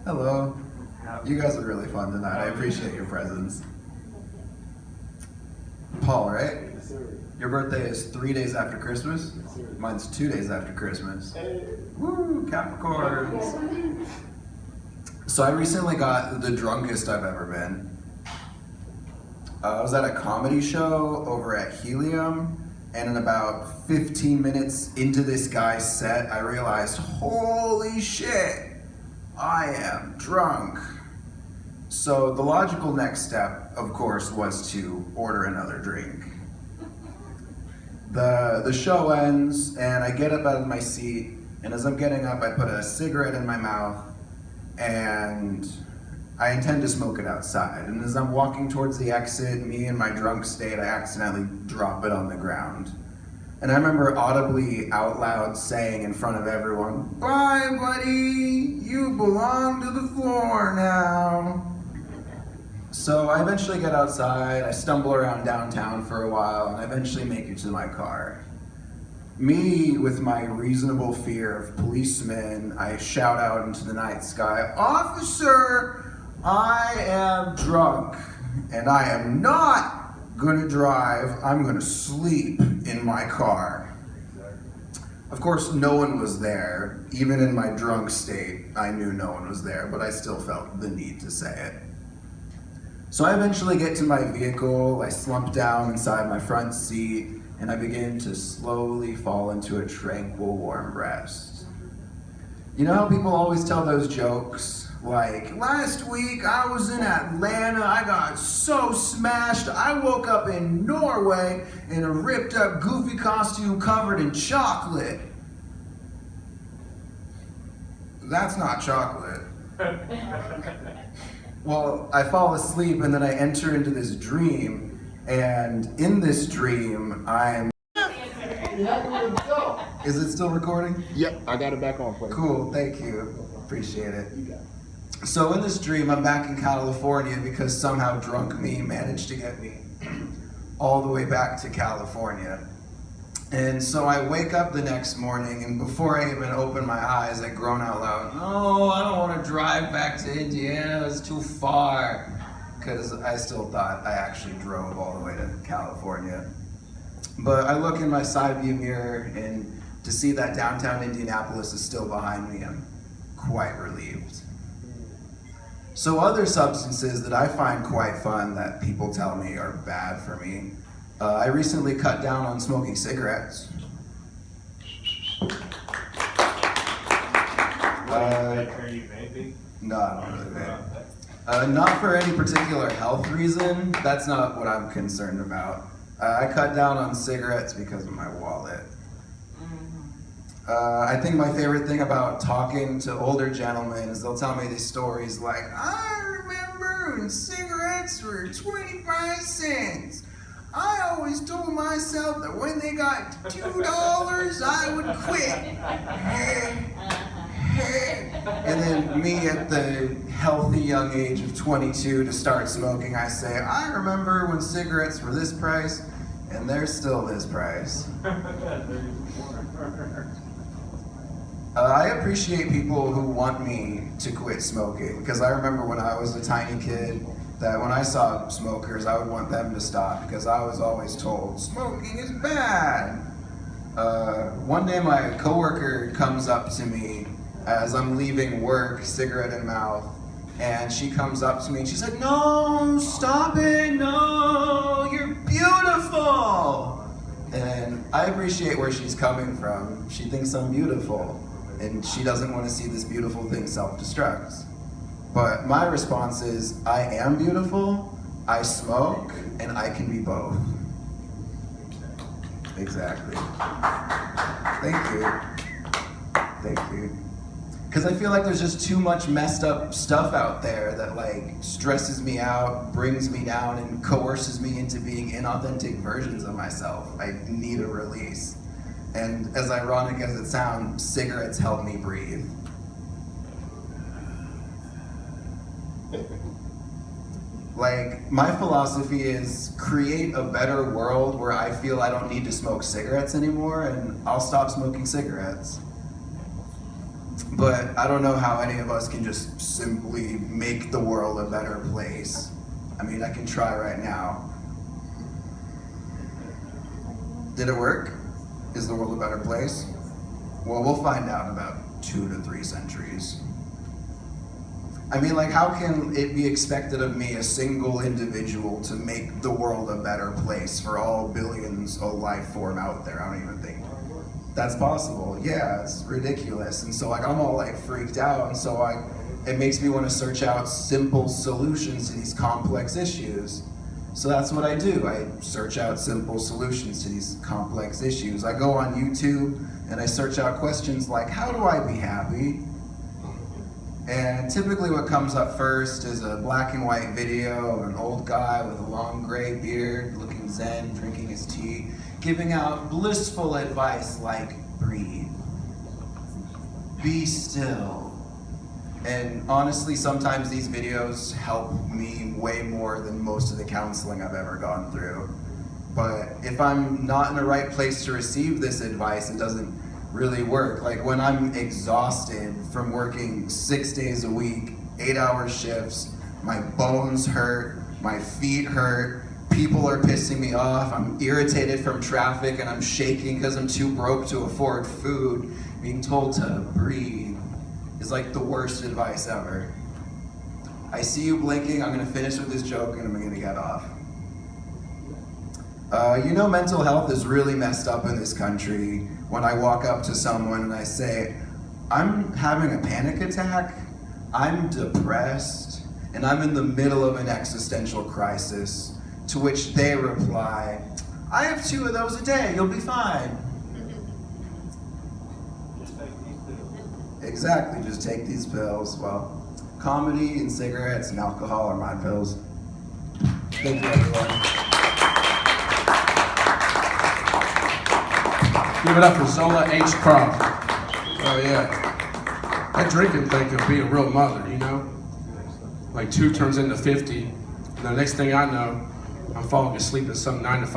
Hello. You guys are really fun tonight. I appreciate your presence. Paul, right? Yes, sir. Your birthday is 3 days after Christmas? Yes, sir. Mine's 2 days after Christmas. Hey. Woo, Capricorns. So I recently got the drunkest I've ever been. I was at a comedy show over at Helium, and in about 15 minutes into this guy's set, I realized, holy shit, I am drunk. So the logical next step, of course, was to order another drink. The show ends, and I get up out of my seat, and as I'm getting up, I put a cigarette in my mouth, and I intend to smoke it outside. And as I'm walking towards the exit, me in my drunk state, I accidentally drop it on the ground. And I remember audibly out loud saying in front of everyone, "Bye, buddy, you belong to the floor now." So I eventually get outside, I stumble around downtown for a while, and I eventually make it to my car. Me, with my reasonable fear of policemen, I shout out into the night sky, "Officer, I am drunk, and I am not gonna drive, I'm gonna sleep in my car." Of course, no one was there. Even in my drunk state, I knew no one was there, but I still felt the need to say it. So I eventually get to my vehicle, I slump down inside my front seat, and I begin to slowly fall into a tranquil, warm rest. You know how people always tell those jokes? Like, last week I was in Atlanta, I got so smashed, I woke up in Norway in a ripped up goofy costume covered in chocolate. That's not chocolate. Well, I fall asleep and then I enter into this dream, and in this dream, I'm... Is it still recording? Yep, I got it back on for you. Cool, thank you. Appreciate it. So in this dream, I'm back in California because somehow drunk me managed to get me all the way back to California. And so I wake up the next morning, and before I even open my eyes, I groan out loud, "No, I don't want to drive back to Indiana, it's too far." Because I still thought I actually drove all the way to California. But I look in my side view mirror, and to see that downtown Indianapolis is still behind me, I'm quite relieved. So other substances that I find quite fun that people tell me are bad for me. I recently cut down on smoking cigarettes. No, I don't really vape. Not for any particular health reason. That's not what I'm concerned about. I cut down on cigarettes because of my wallet. I think my favorite thing about talking to older gentlemen is they'll tell me these stories like, "I remember when cigarettes were 25 cents. I always told myself that when they got $2, I would quit." And then me at the healthy young age of 22 to start smoking, I say, "I remember when cigarettes were this price, and they're still this price." I appreciate people who want me to quit smoking, because I remember when I was a tiny kid that when I saw smokers, I would want them to stop, because I was always told, smoking is bad. One day my coworker comes up to me as I'm leaving work, cigarette in mouth, and she comes up to me and she's like, "No, stop it, no, you're beautiful." And I appreciate where she's coming from. She thinks I'm beautiful, and she doesn't want to see this beautiful thing self-destruct. But my response is, I am beautiful, I smoke, and I can be both. Exactly. Thank you. Thank you. Because I feel like there's just too much messed up stuff out there that like stresses me out, brings me down, and coerces me into being inauthentic versions of myself. I need a release. And as ironic as it sounds, cigarettes help me breathe. Like, my philosophy is create a better world where I feel I don't need to smoke cigarettes anymore, and I'll stop smoking cigarettes. But I don't know how any of us can just simply make the world a better place. I mean, I can try right now. Did it work? Is the world a better place? Well, we'll find out in about 2 to 3 centuries. I mean, like, how can it be expected of me, a single individual, to make the world a better place for all billions of life form out there? I don't even think that's possible. Yeah, it's ridiculous. And so, like, I'm all like freaked out, and so it makes me want to search out simple solutions to these complex issues. So that's what I do. I search out simple solutions to these complex issues. I go on YouTube and I search out questions like, how do I be happy? And typically what comes up first is a black and white video of an old guy with a long gray beard, looking zen, drinking his tea, giving out blissful advice like, breathe, be still. And honestly, sometimes these videos help me way more than most of the counseling I've ever gone through. But if I'm not in the right place to receive this advice, it doesn't really work. Like when I'm exhausted from working 6 days a week, 8-hour shifts, my bones hurt, my feet hurt, people are pissing me off, I'm irritated from traffic and I'm shaking because I'm too broke to afford food, being told to breathe is like the worst advice ever. I see you blinking, I'm gonna finish with this joke and I'm gonna get off. You know, mental health is really messed up in this country. When I walk up to someone and I say, I'm having a panic attack, I'm depressed, and I'm in the middle of an existential crisis, to which they reply, I have 2 of those a day, you'll be fine. Exactly, just take these pills. Well, comedy and cigarettes and alcohol are my pills. Thank you, everyone. Give it up for Zola Aych Croft. Oh yeah. That drinking thing can be a real mother, you know? Like 2 turns into 50, and the next thing I know, I'm falling asleep at some 9 to 5